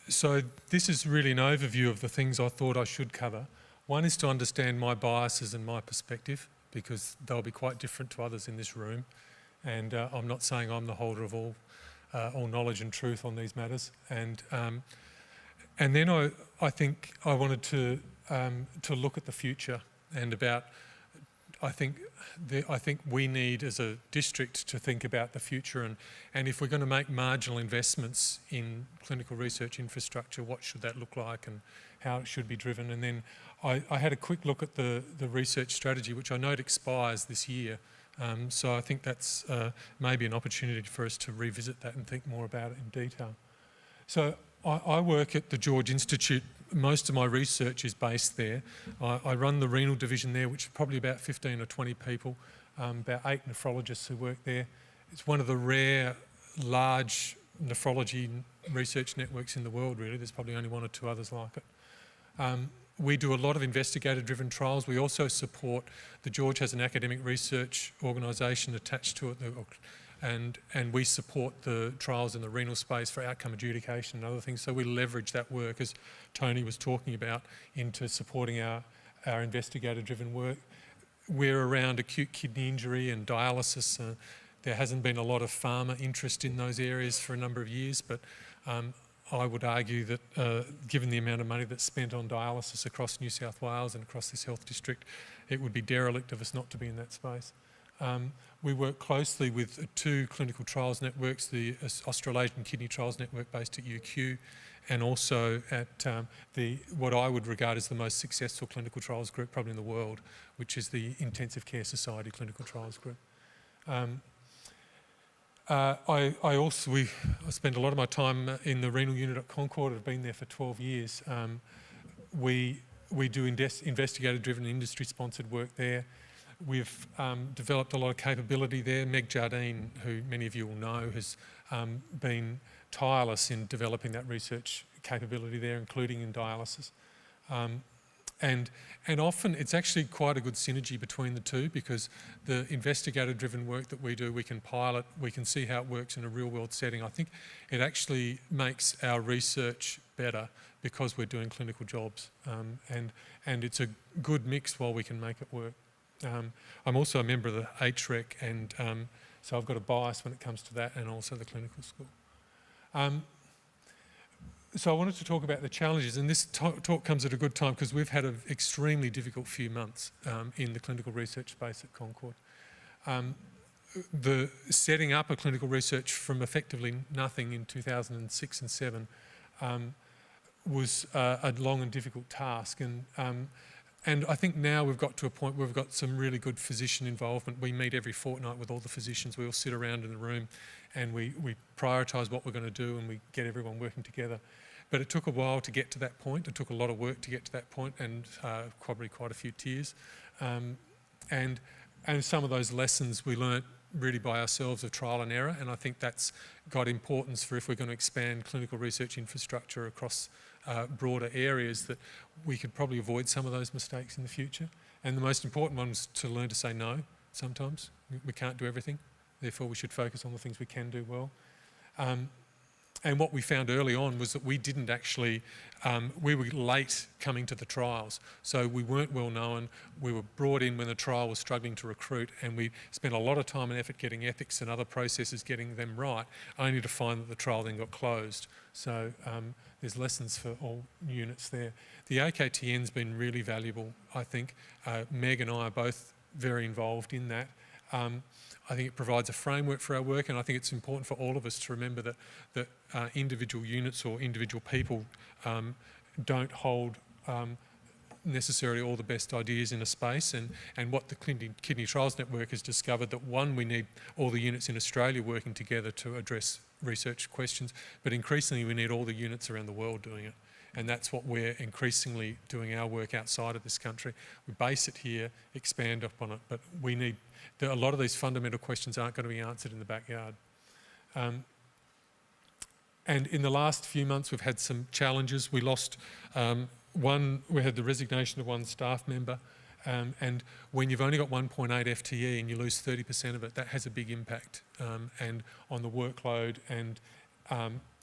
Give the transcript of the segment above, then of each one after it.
So this is really an overview of the things I thought I should cover. One is to understand my biases and my perspective, because they'll be quite different to others in this room. And I'm not saying I'm the holder of all knowledge and truth on these matters. And then I think I wanted to look at the future and about. I think we need, as a district, to think about the future, and if we're going to make marginal investments in clinical research infrastructure, what should that look like and how it should be driven. And then I had a quick look at the research strategy, which I note expires this year. So I think that's maybe an opportunity for us to revisit that and think more about it in detail. So I work at the George Institute. Most of my research is based there. I run the renal division there, which is probably about 15 or 20 people, about 8 nephrologists who work there. It's one of the rare, large nephrology research networks in the world, really. There's probably only 1 or 2 others like it. We do a lot of investigator-driven trials. We also support, the George has an academic research organisation attached to it, and we support the trials in the renal space for outcome adjudication and other things. So we leverage that work, as Tony was talking about, into supporting our investigator-driven work. We're around acute kidney injury and dialysis. There hasn't been a lot of pharma interest in those areas for a number of years, but I would argue that given the amount of money that's spent on dialysis across New South Wales and across this health district, it would be derelict of us not to be in that space. We work closely with 2 clinical trials networks, the Australasian Kidney Trials Network based at UQ, and also at what I would regard as the most successful clinical trials group probably in the world, which is the Intensive Care Society Clinical Trials Group. I spend a lot of my time in the renal unit at Concord. I've been there for 12 years. We do investigator-driven industry-sponsored work there. We've developed a lot of capability there. Meg Jardine, who many of you will know, has been tireless in developing that research capability there, including in dialysis. And often it's actually quite a good synergy between the two, because the investigator-driven work that we do, we can pilot, we can see how it works in a real-world setting. I think it actually makes our research better because we're doing clinical jobs, and it's a good mix while we can make it work. I'm also a member of the HREC, and so I've got a bias when it comes to that, and also the clinical school. So I wanted to talk about the challenges, and this talk comes at a good time because we've had an extremely difficult few months in the clinical research space at Concord. The setting up a clinical research from effectively nothing in 2006 and 7 was a long and difficult task, and I think now we've got to a point where we've got some really good physician involvement. We meet every fortnight with all the physicians. We all sit around in the room and we prioritise what we're going to do, and we get everyone working together. But it took a while to get to that point. It took a lot of work to get to that point, and probably quite a few tears. And some of those lessons we learnt really by ourselves of trial and error, and I think that's got importance for if we're going to expand clinical research infrastructure across broader areas, that we could probably avoid some of those mistakes in the future. And the most important one is to learn to say no sometimes. We can't do everything, therefore we should focus on the things we can do well. And what we found early on was that we didn't actually, we were late coming to the trials. So we weren't well known. We were brought in when the trial was struggling to recruit, and we spent a lot of time and effort getting ethics and other processes, getting them right, only to find that the trial then got closed. So there's lessons for all units there. The AKTN's been really valuable, I think. Meg and I are both very involved in that. I think it provides a framework for our work, and I think it's important for all of us to remember that individual units or individual people don't hold necessarily all the best ideas in a space, and what the Kidney Trials Network has discovered, that one, we need all the units in Australia working together to address research questions, but increasingly we need all the units around the world doing it. And that's what we're increasingly doing our work outside of this country. We base it here, expand upon it, but we need, a lot of these fundamental questions aren't going to be answered in the backyard. And in the last few months, we've had some challenges. We lost we had the resignation of one staff member, and when you've only got 1.8 FTE and you lose 30% of it, that has a big impact and on the workload, and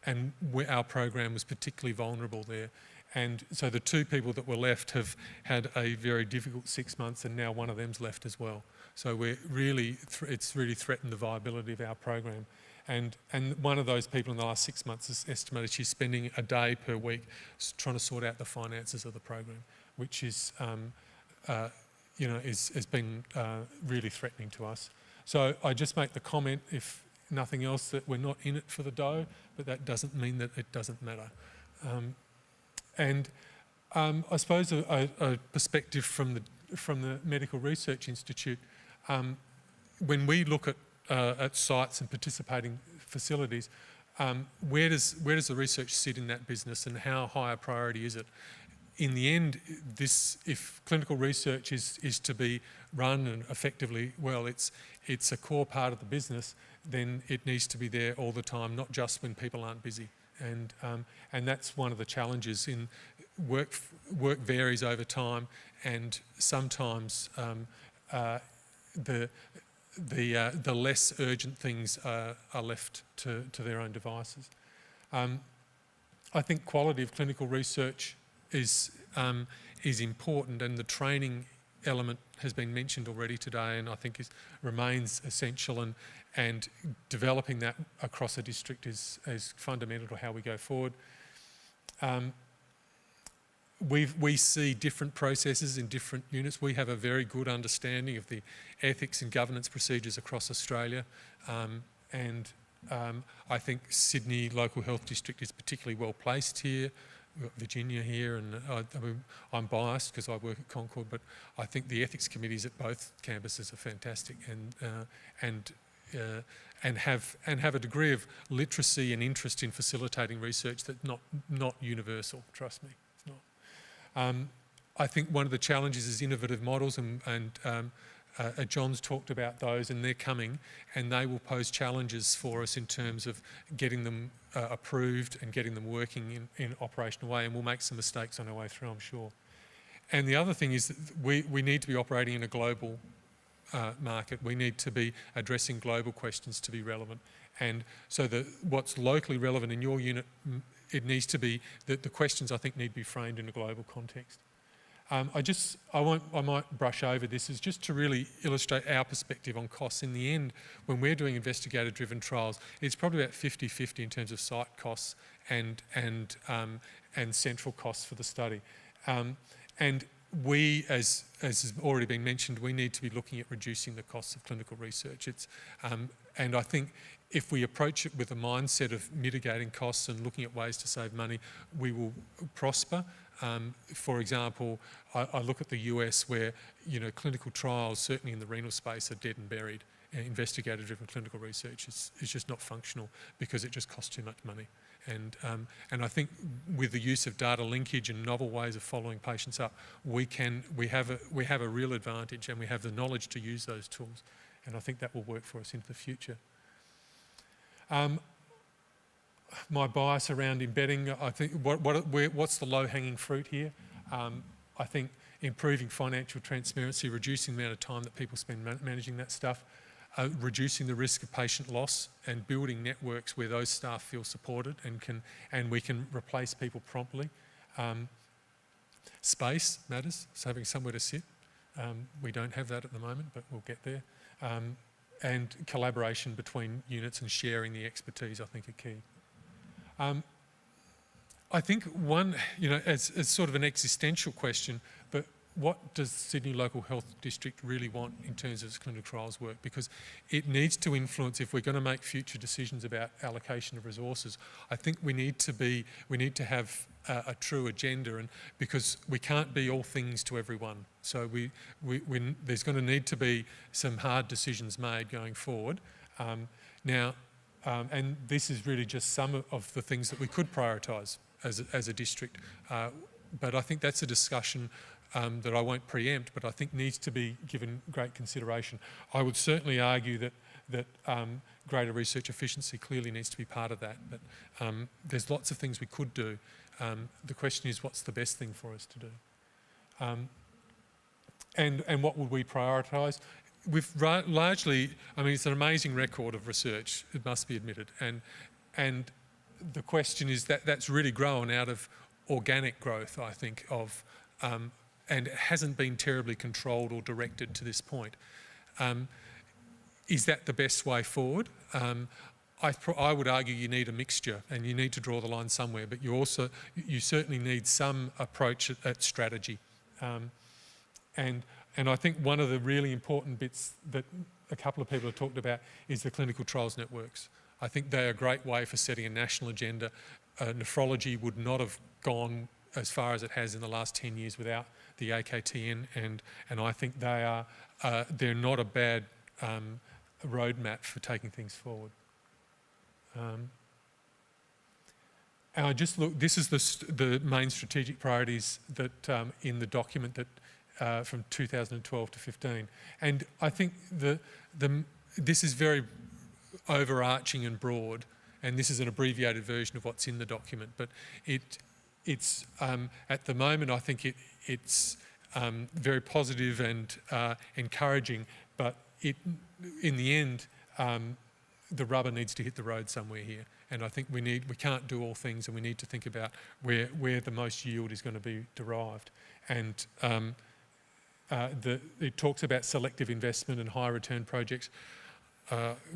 our program was particularly vulnerable there. And so the two people that were left have had a very difficult 6 months, and now one of them's left as well. So we're really, it's really threatened the viability of our program. And one of those people in the last 6 months is estimated she's spending a day per week trying to sort out the finances of the program, which is, has been really threatening to us. So I just make the comment, if nothing else, that we're not in it for the dough, but that doesn't mean that it doesn't matter. I suppose a perspective from the Medical Research Institute, when we look at sites and participating facilities, where does the research sit in that business, and how high a priority is it? In the end, if clinical research is to be run and effectively well, it's a core part of the business, then it needs to be there all the time, not just when people aren't busy. And that's one of the challenges in work varies over time, and sometimes the less urgent things are left to their own devices. I think quality of clinical research is important, and the training element has been mentioned already today, and I think remains essential, and developing that across a district is fundamental to how we go forward. We see different processes in different units. We have a very good understanding of the ethics and governance procedures across Australia, and I think Sydney Local Health District is particularly well placed here. We've got Virginia here, and I'm biased because I work at Concord, but I think the ethics committees at both campuses are fantastic, and have a degree of literacy and interest in facilitating research that's not universal. Trust me, it's not. I think one of the challenges is innovative models, and John's talked about those, and they're coming, and they will pose challenges for us in terms of getting them approved and getting them working in an operational way, and we'll make some mistakes on our way through, I'm sure. And the other thing is that we need to be operating in a global market. We need to be addressing global questions to be relevant. And so what's locally relevant in your unit, it needs to be that the questions, I think, need to be framed in a global context. I might brush over this, is just to really illustrate our perspective on costs. In the end, when we're doing investigator-driven trials, it's probably about 50-50 in terms of site costs and central costs for the study. And we, as has already been mentioned, we need to be looking at reducing the costs of clinical research. And I think if we approach it with a mindset of mitigating costs and looking at ways to save money, we will prosper. For example, I look at the US, where clinical trials, certainly in the renal space, are dead and buried. Investigator-driven clinical research is just not functional because it just costs too much money. And I think with the use of data linkage and novel ways of following patients up, we have a real advantage, and we have the knowledge to use those tools. And I think that will work for us into the future. My bias around embedding, I think, what's the low-hanging fruit here? I think improving financial transparency, reducing the amount of time that people spend managing that stuff, reducing the risk of patient loss, and building networks where those staff feel supported and we can replace people promptly. Space matters, so having somewhere to sit. We don't have that at the moment, but we'll get there. And collaboration between units and sharing the expertise, I think, are key. I think one, as sort of an existential question, but what does Sydney Local Health District really want in terms of its clinical trials work? Because it needs to influence, if we're going to make future decisions about allocation of resources, I think we need to have a true agenda, and because we can't be all things to everyone. So there's going to need to be some hard decisions made going forward. And this is really just some of the things that we could prioritise as a district. But I think that's a discussion that I won't preempt, but I think needs to be given great consideration. I would certainly argue that greater research efficiency clearly needs to be part of that, but there's lots of things we could do. The question is, what's the best thing for us to do? And what would we prioritise? We've largely, it's an amazing record of research, it must be admitted, and the question is that's really grown out of organic growth, I think, and it hasn't been terribly controlled or directed to this point. Is that the best way forward? I would argue you need a mixture, and you need to draw the line somewhere, but you certainly need some approach at strategy. And I think one of the really important bits that a couple of people have talked about is the clinical trials networks. I think they're a great way for setting a national agenda. Nephrology would not have gone as far as it has in the last 10 years without the AKTN, and I think they're not a bad roadmap for taking things forward. And I just look. This is the main strategic priorities that in the document that from 2012 to 15, and I think this is very overarching and broad, and this is an abbreviated version of what's in the document. But it's at the moment I think it's very positive and encouraging, but in the end. The rubber needs to hit the road somewhere here, and I think we can't do all things, and we need to think about where the most yield is going to be derived. And it talks about selective investment and high return projects.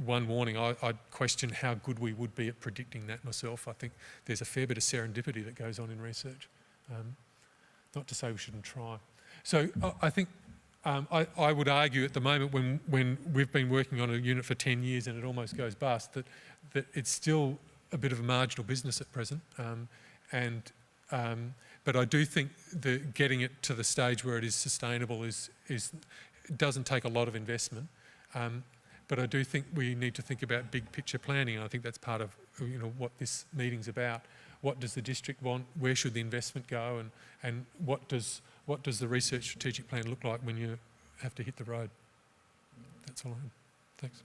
One warning, I'd question how good we would be at predicting that myself. I think there's a fair bit of serendipity that goes on in research. Not to say we shouldn't try. So I think I would argue at the moment when we've been working on a unit for 10 years and it almost goes bust, that it's still a bit of a marginal business at present. But I do think that getting it to the stage where it is sustainable doesn't take a lot of investment. But I do think we need to think about big picture planning, and I think that's part of what this meeting's about. What does the district want? Where should the investment go? And what does the research strategic plan look like when you have to hit the road? That's all I have. Thanks.